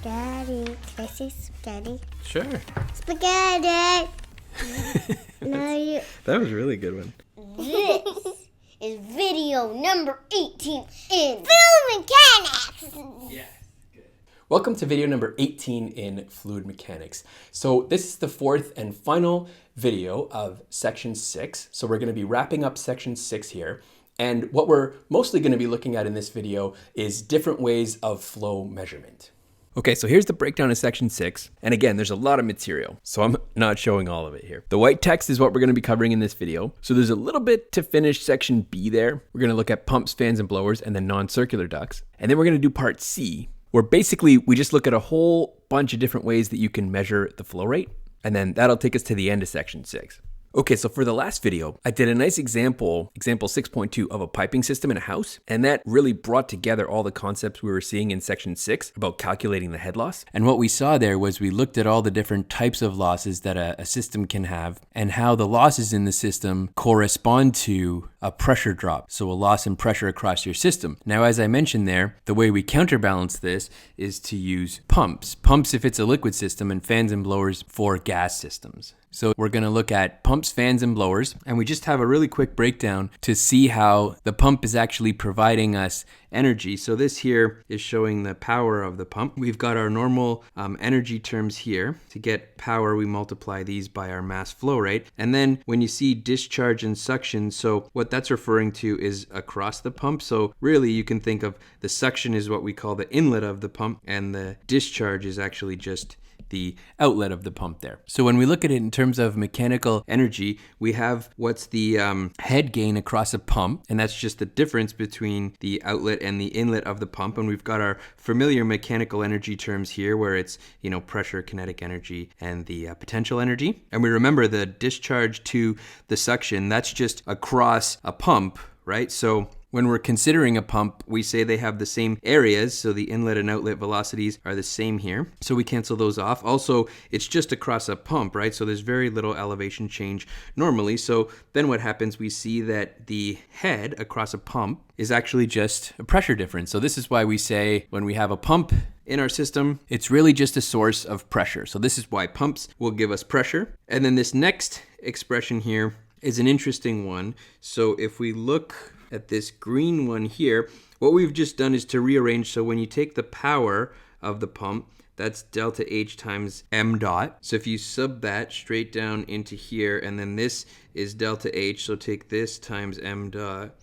Daddy, can I say spaghetti? Sure. Spaghetti! No, That was a really good one. This is video number 18 in fluid mechanics. Yeah. Welcome to video number 18 in fluid mechanics. So this is the fourth and final video of section 6. So we're going to be wrapping up section 6 here. And what we're mostly going to be looking at in this video is different ways of flow measurement. Okay, so here's the breakdown of section 6. And again, there's a lot of material, so I'm not showing all of it here. The white text is what we're going to be covering in this video. So there's a little bit to finish section B there. We're going to look at pumps, fans, and blowers, and then non-circular ducts. And then we're going to do part C, where basically we just look at a whole bunch of different ways that you can measure the flow rate. And then that'll take us to the end of section 6. Okay, so for the last video, I did a nice example 6.2 of a piping system in a house, and that really brought together all the concepts we were seeing in section 6 about calculating the head loss. And what we saw there was we looked at all the different types of losses that a system can have and how the losses in the system correspond to a pressure drop, so a loss in pressure across your system. Now, as I mentioned there, the way we counterbalance this is to use pumps. Pumps if it's a liquid system, and fans and blowers for gas systems. So we're going to look at pumps, fans, and blowers, and we just have a really quick breakdown to see how the pump is actually providing us energy. So this here is showing the power of the pump. We've got our normal energy terms here. To get power, we multiply these by our mass flow rate. And then when you see discharge and suction, so what that's referring to is across the pump. So really you can think of the suction is what we call the inlet of the pump, and the discharge is actually just the outlet of the pump there. So when we look at it in terms of mechanical energy, we have what's the head gain across a pump, and that's just the difference between the outlet and the inlet of the pump. And we've got our familiar mechanical energy terms here, where it's, pressure, kinetic energy, and the potential energy. And we remember the discharge to the suction, that's just across a pump, right? So when we're considering a pump, we say they have the same areas, so the inlet and outlet velocities are the same here. So we cancel those off. Also, it's just across a pump, right? So there's very little elevation change normally. So then what happens, we see that the head across a pump is actually just a pressure difference. So this is why we say when we have a pump in our system, it's really just a source of pressure. So this is why pumps will give us pressure. And then this next expression here is an interesting one. So if we look at this green one here, what we've just done is to rearrange. So when you take the power of the pump, that's delta H times m dot. So if you sub that straight down into here, and then this is delta H, so take this times m dot.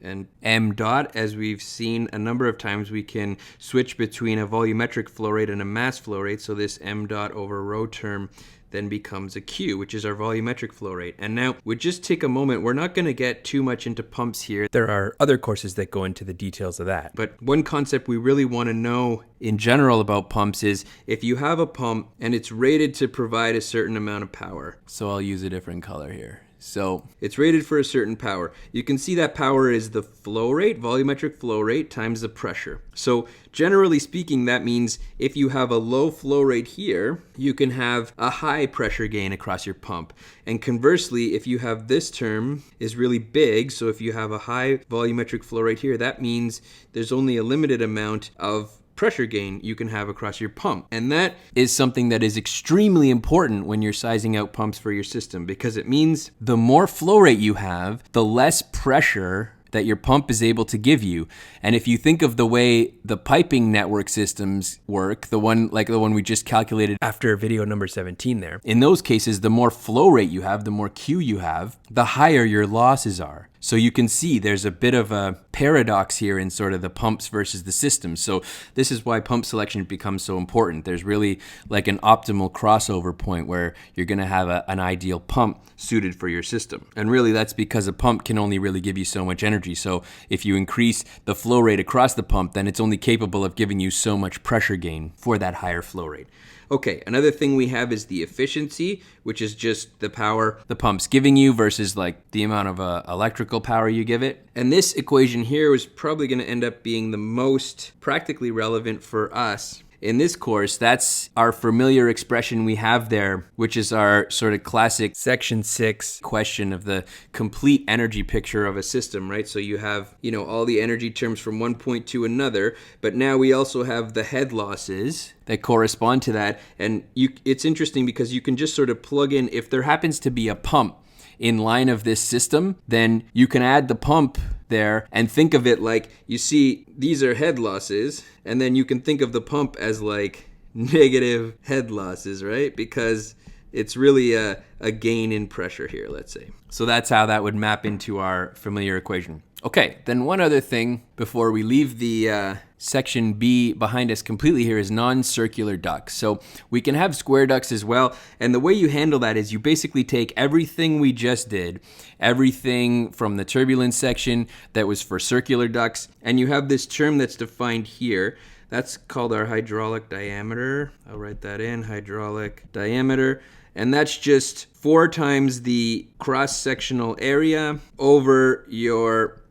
And m dot, as we've seen a number of times, we can switch between a volumetric flow rate and a mass flow rate. So this m dot over rho term then becomes a Q, which is our volumetric flow rate. And now we just take a moment. We're not going to get too much into pumps here. There are other courses that go into the details of that. But one concept we really want to know in general about pumps is if you have a pump and it's rated to provide a certain amount of power. So I'll use a different color here. So it's rated for a certain power. You can see that power is the flow rate, volumetric flow rate, times the pressure. So generally speaking, that means if you have a low flow rate here, you can have a high pressure gain across your pump. And conversely, if you have this term is really big, so if you have a high volumetric flow rate here, that means there's only a limited amount of pressure gain you can have across your pump. And that is something that is extremely important when you're sizing out pumps for your system, because it means the more flow rate you have, the less pressure that your pump is able to give you. And if you think of the way the piping network systems work, the one we just calculated after video number 17 there, in those cases, the more flow rate you have, the more Q you have, the higher your losses are. So you can see there's a bit of a paradox here in sort of the pumps versus the systems. So this is why pump selection becomes so important. There's really like an optimal crossover point where you're going to have an ideal pump suited for your system. And really that's because a pump can only really give you so much energy. So if you increase the flow rate across the pump, then it's only capable of giving you so much pressure gain for that higher flow rate. Okay, another thing we have is the efficiency, which is just the power the pump's giving you versus like the amount of electrical power you give it. And this equation here is probably going to end up being the most practically relevant for us in this course, that's our familiar expression we have there, which is our sort of classic section 6 question of the complete energy picture of a system, right? So you have, all the energy terms from one point to another, but now we also have the head losses that correspond to that. And it's interesting because you can just sort of plug in, if there happens to be a pump in line of this system, then you can add the pump there and think of it like, you see, these are head losses, and then you can think of the pump as like negative head losses, right? Because it's really a gain in pressure here, let's say. So that's how that would map into our familiar equation. Okay, then one other thing before we leave the section B behind us completely here is non-circular ducts. So we can have square ducts as well, and the way you handle that is you basically take everything we just did, everything from the turbulence section that was for circular ducts, and you have this term that's defined here. That's called our hydraulic diameter. I'll write that in, hydraulic diameter. And that's just 4 times the cross-sectional area over your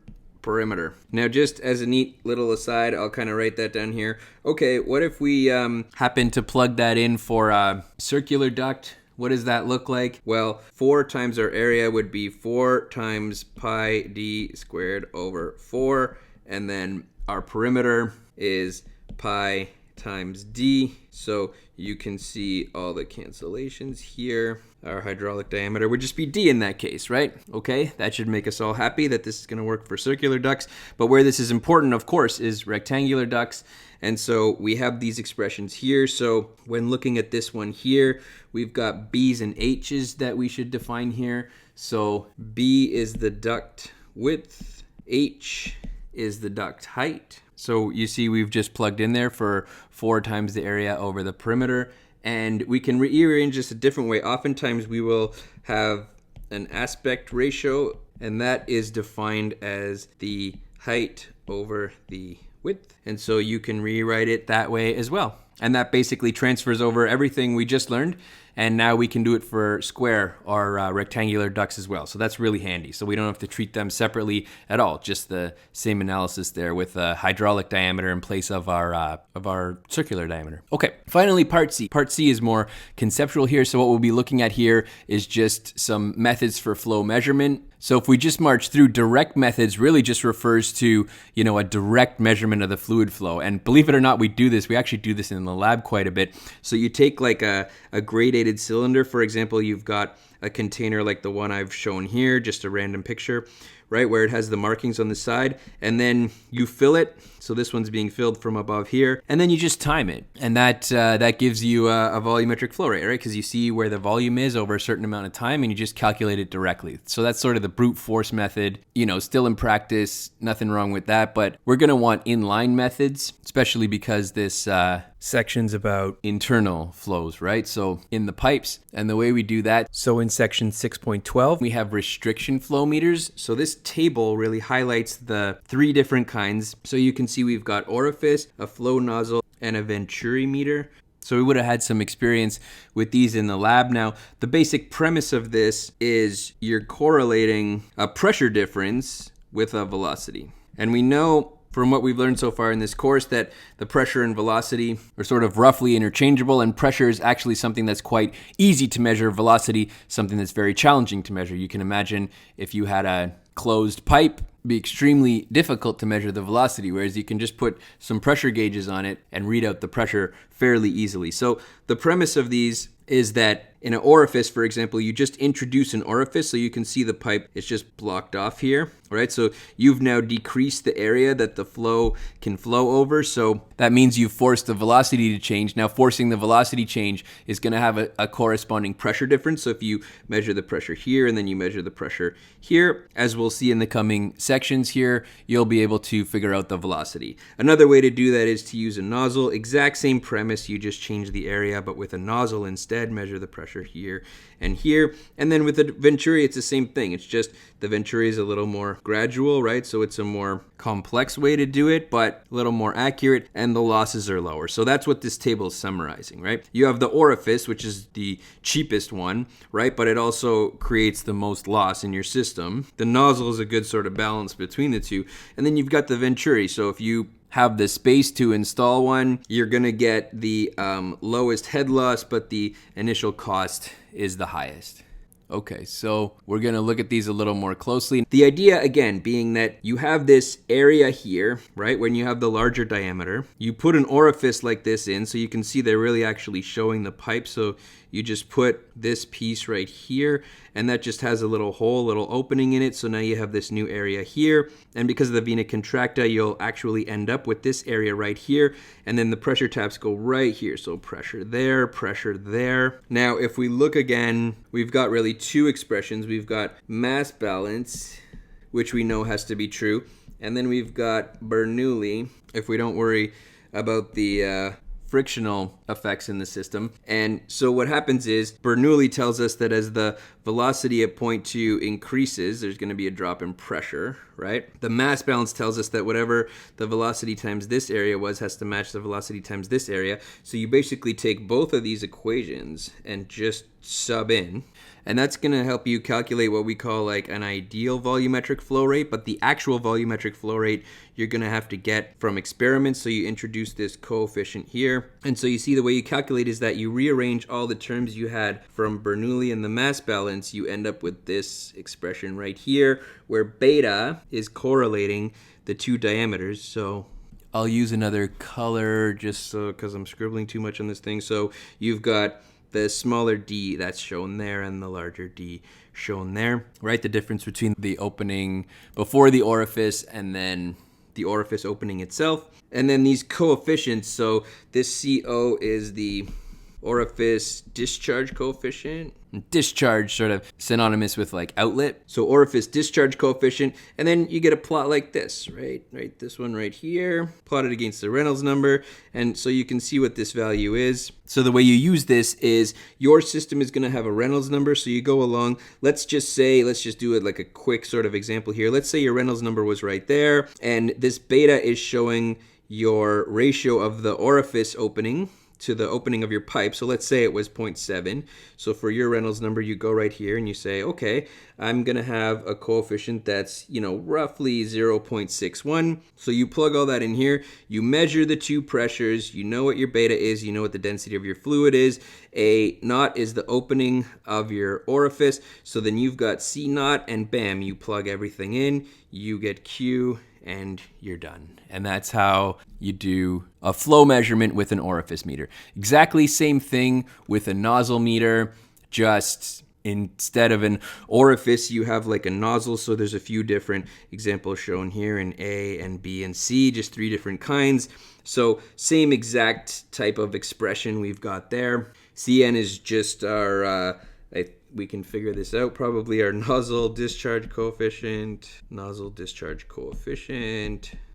perimeter. Now, just as a neat little aside, I'll kind of write that down here. Okay, what if we happen to plug that in for a circular duct? What does that look like? Well, 4 times our area would be 4 times pi d squared over 4. And then our perimeter is pi times d. So you can see all the cancellations here. Our hydraulic diameter would just be d in that case, right? Okay, that should make us all happy that this is going to work for circular ducts. But where this is important, of course, is rectangular ducts. And so we have these expressions here. So when looking at this one here, we've got b's and h's that we should define here. So b is the duct width, h is the duct height. So you see we've just plugged in there for 4 times the area over the perimeter. And we can rearrange this a different way. Oftentimes we will have an aspect ratio, and that is defined as the height over the width. And so you can rewrite it that way as well. And that basically transfers over everything we just learned. And now we can do it for square or rectangular ducts as well. So that's really handy. So we don't have to treat them separately at all. Just the same analysis there with a hydraulic diameter in place of our circular diameter. Okay, finally part C. Part C is more conceptual here. So what we'll be looking at here is just some methods for flow measurement. So if we just march through, direct methods really just refers to, a direct measurement of the fluid flow. And believe it or not, we do this. We actually do this in the lab quite a bit. So you take like a gradated cylinder. For example, you've got a container like the one I've shown here, just a random picture, right, where it has the markings on the side, and then you fill it. So this one's being filled from above here, and then you just time it, and that gives you a volumetric flow rate, right? Because you see where the volume is over a certain amount of time, and you just calculate it directly. So that's sort of the brute force method. Still in practice, nothing wrong with that, but we're going to want inline methods, especially because this section's about internal flows, right? So in the pipes, and the way we do that, so in section 6.12, we have restriction flow meters. So this table really highlights the 3 different kinds. So you can see we've got orifice, a flow nozzle, and a venturi meter. So we would have had some experience with these in the lab. Now, the basic premise of this is you're correlating a pressure difference with a velocity. And we know from what we've learned so far in this course that the pressure and velocity are sort of roughly interchangeable, and pressure is actually something that's quite easy to measure, velocity something that's very challenging to measure. You can imagine if you had a closed pipe, it'd be extremely difficult to measure the velocity, whereas you can just put some pressure gauges on it and read out the pressure fairly easily. So the premise of these is that in an orifice, for example, you just introduce an orifice so you can see the pipe is just blocked off here, right? So you've now decreased the area that the flow can flow over. So that means you've forced the velocity to change. Now forcing the velocity change is going to have a corresponding pressure difference. So if you measure the pressure here and then you measure the pressure here, as we'll see in the coming sections here, you'll be able to figure out the velocity. Another way to do that is to use a nozzle. Exact same premise, you just change the area, but with a nozzle instead, measure the pressure here and here. And then with the venturi, it's the same thing. It's just the venturi is a little more gradual, right? So it's a more complex way to do it, but a little more accurate, and the losses are lower. So that's what this table is summarizing, right? You have the orifice, which is the cheapest one, right? But it also creates the most loss in your system. The nozzle is a good sort of balance between the two. And then you've got the venturi. So if you have the space to install one, you're gonna get the lowest head loss, but the initial cost is the highest. Okay, so we're gonna look at these a little more closely. The idea, again, being that you have this area here, right? When you have the larger diameter, you put an orifice like this in, so you can see they're really actually showing the pipe. So you just put this piece right here, and that just has a little hole, little opening in it. So now you have this new area here. And because of the vena contracta, you'll actually end up with this area right here. And then the pressure taps go right here. So pressure there, pressure there. Now, if we look again, we've got really two expressions. We've got mass balance, which we know has to be true. And then we've got Bernoulli, if we don't worry about the frictional effects in the system. And so what happens is Bernoulli tells us that as the velocity at point 2 increases, there's going to be a drop in pressure, right? The mass balance tells us that whatever the velocity times this area was has to match the velocity times this area. So you basically take both of these equations and just sub in. And that's going to help you calculate what we call like an ideal volumetric flow rate, but the actual volumetric flow rate you're going to have to get from experiments. So you introduce this coefficient here. And so you see the way you calculate is that you rearrange all the terms you had from Bernoulli and the mass balance. You end up with this expression right here where beta is correlating the two diameters. So I'll use another color just so because I'm scribbling too much on this thing. So you've got the smaller d that's shown there and the larger d shown there, right? The difference between the opening before the orifice and then the orifice opening itself. And then these coefficients, so this CO is the orifice discharge coefficient. Discharge sort of synonymous with like outlet. So orifice discharge coefficient, and then you get a plot like this, right? Right, this one right here, plotted against the Reynolds number, and so you can see what this value is. So the way you use this is your system is going to have a Reynolds number, so you go along. Let's just do it like a quick sort of example here. Let's say your Reynolds number was right there, and this beta is showing your ratio of the orifice opening to the opening of your pipe. So let's say it was 0.7. So for your Reynolds number, you go right here and you say, okay, I'm going to have a coefficient that's, roughly 0.61. So you plug all that in here, you measure the two pressures, you know what your beta is, you know what the density of your fluid is. A naught is the opening of your orifice. So then you've got C naught, and bam, you plug everything in, you get Q, and you're done. And that's how you do a flow measurement with an orifice meter. Exactly same thing with a nozzle meter, just instead of an orifice, you have like a nozzle. So there's a few different examples shown here in A and B and C, just 3 different kinds. So same exact type of expression we've got there. Cn is just our, we can figure this out, probably our nozzle discharge coefficient.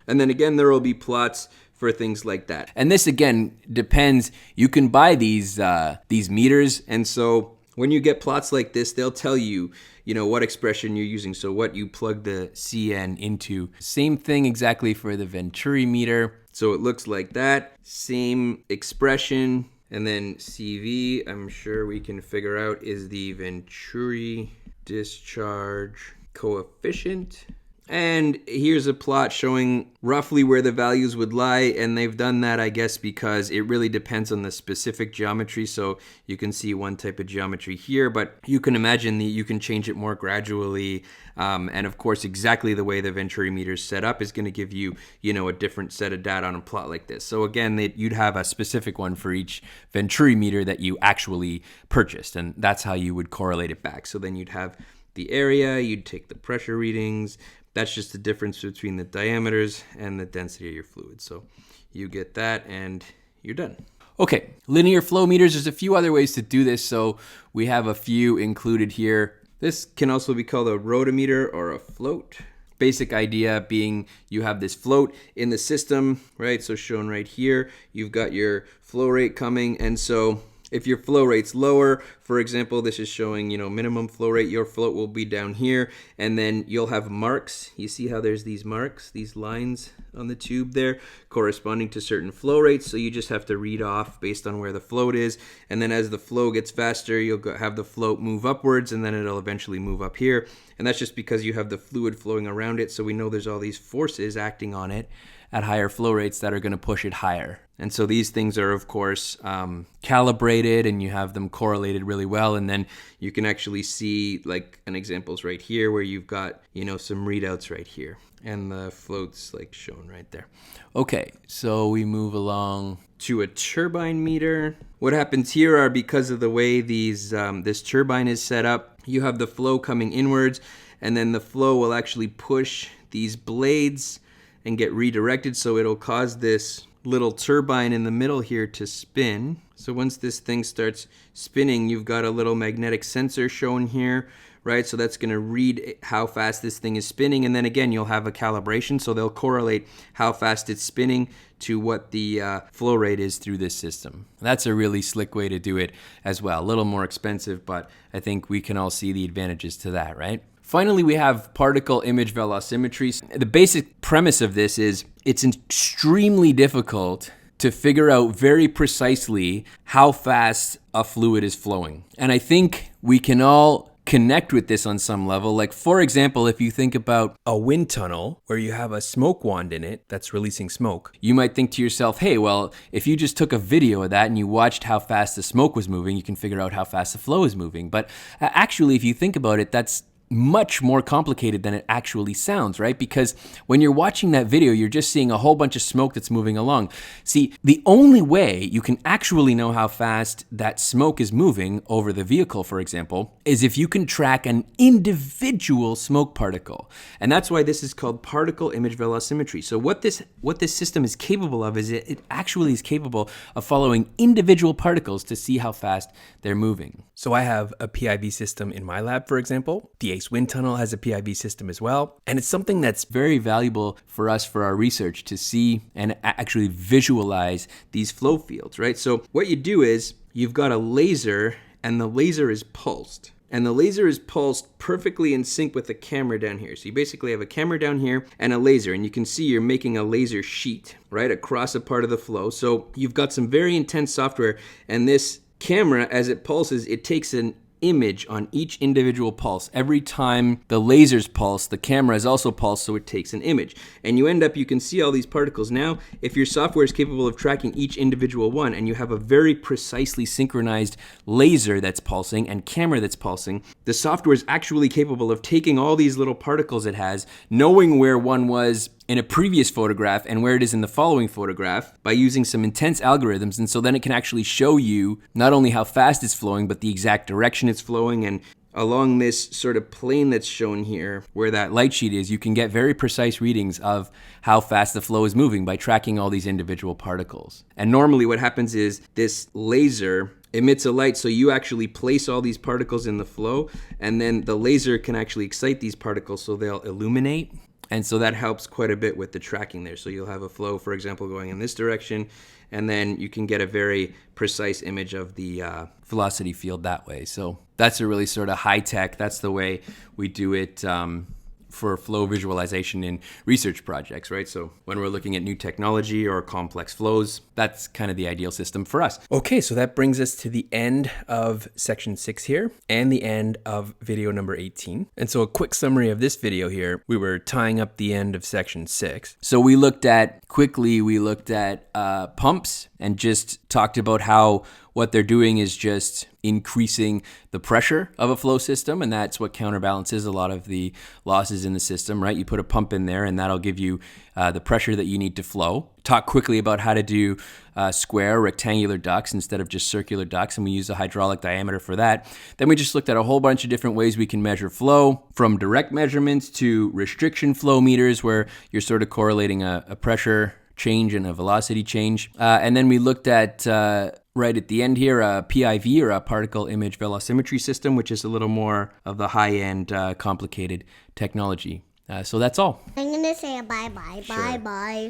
And then again, there will be plots for things like that. And this again depends. You can buy these meters, and so when you get plots like this, they'll tell you, what expression you're using. So what you plug the Cn into. Same thing exactly for the Venturi meter. So it looks like that. Same expression. And then CV, I'm sure we can figure out, is the Venturi discharge coefficient. And here's a plot showing roughly where the values would lie, and they've done that, I guess, because it really depends on the specific geometry. So you can see one type of geometry here, but you can imagine that you can change it more gradually. And of course, exactly the way the Venturi meter is set up is going to give you, a different set of data on a plot like this. So again, you'd have a specific one for each Venturi meter that you actually purchased, and that's how you would correlate it back. So then you'd have the area, you'd take the pressure readings. That's just the difference between the diameters and the density of your fluid. So you get that and you're done. Okay, linear flow meters, there's a few other ways to do this. So we have a few included here. This can also be called a rotometer or a float. Basic idea being you have this float in the system, right? So shown right here, you've got your flow rate coming. And so if your flow rate's lower, for example, this is showing, minimum flow rate, your float will be down here, and then you'll have marks. You see how there's these marks, these lines on the tube there corresponding to certain flow rates. So you just have to read off based on where the float is. And then as the flow gets faster, you'll have the float move upwards, and then it'll eventually move up here. And that's just because you have the fluid flowing around it. So we know there's all these forces acting on it. at higher flow rates that are going to push it higher. And so these things are, of course, calibrated, and you have them correlated really well. And then you can actually see, like, an example's right here where you've got, some readouts right here. And the float's like shown right there. Okay, so we move along to a turbine meter. What happens here are, because of the way this turbine is set up, you have the flow coming inwards, and then the flow will actually push these blades and get redirected, so it'll cause this little turbine in the middle here to spin. So once this thing starts spinning, you've got a little magnetic sensor shown here, right? So that's going to read how fast this thing is spinning, and then again you'll have a calibration, so they'll correlate how fast it's spinning to what the flow rate is through this system. That's a really slick way to do it as well. A little more expensive, but I think we can all see the advantages to that, right? Finally, we have particle image velocimetry. The basic premise of this is it's extremely difficult to figure out very precisely how fast a fluid is flowing. And I think we can all connect with this on some level. Like, for example, if you think about a wind tunnel where you have a smoke wand in it that's releasing smoke, you might think to yourself, hey, well, if you just took a video of that and you watched how fast the smoke was moving, you can figure out how fast the flow is moving. But actually, if you think about it, that's much more complicated than it actually sounds, right? Because when you're watching that video, you're just seeing a whole bunch of smoke that's moving along. See, the only way you can actually know how fast that smoke is moving over the vehicle, for example, is if you can track an individual smoke particle. And that's why this is called particle image velocimetry. So what this system is capable of is it actually is capable of following individual particles to see how fast they're moving. So I have a PIV system in my lab, for example. The wind tunnel has a PIV system as well. And it's something that's very valuable for us for our research to see and actually visualize these flow fields, right? So what you do is you've got a laser, and the laser is pulsed. And the laser is pulsed perfectly in sync with the camera down here. So you basically have a camera down here and a laser, and you can see you're making a laser sheet, right, across a part of the flow. So you've got some very intense software, and this camera, as it pulses, it takes an image on each individual pulse. Every time the laser's pulse, the camera is also pulsed, so it takes an image. And you can see all these particles. Now, if your software is capable of tracking each individual one, and you have a very precisely synchronized laser that's pulsing and camera that's pulsing, the software is actually capable of taking all these little particles it has, knowing where one was in a previous photograph and where it is in the following photograph by using some intense algorithms. And so then it can actually show you not only how fast it's flowing, but the exact direction it's flowing. And along this sort of plane that's shown here, where that light sheet is, you can get very precise readings of how fast the flow is moving by tracking all these individual particles. And normally what happens is this laser emits a light, so you actually place all these particles in the flow, and then the laser can actually excite these particles so they'll illuminate. And so that helps quite a bit with the tracking there. So you'll have a flow, for example, going in this direction, and then you can get a very precise image of the velocity field that way. So that's a really sort of high tech, that's the way we do it for flow visualization in research projects, right? So when we're looking at new technology or complex flows, that's kind of the ideal system for us. Okay, so that brings us to the end of section 6 here and the end of video number 18. And so a quick summary of this video here, we were tying up the end of section 6. So we looked at pumps and just talked about how what they're doing is just increasing the pressure of a flow system, and that's what counterbalances a lot of the losses in the system, right? You put a pump in there and that'll give you the pressure that you need to flow. Talk quickly about how to do square rectangular ducts instead of just circular ducts, and we use a hydraulic diameter for that. Then we just looked at a whole bunch of different ways we can measure flow, from direct measurements to restriction flow meters, where you're sort of correlating a pressure change and a velocity change. And then we looked at, right at the end here, a PIV, or a particle image velocimetry system, which is a little more of the high-end complicated technology. So that's all. I'm going to say a bye-bye. Sure. Bye-bye.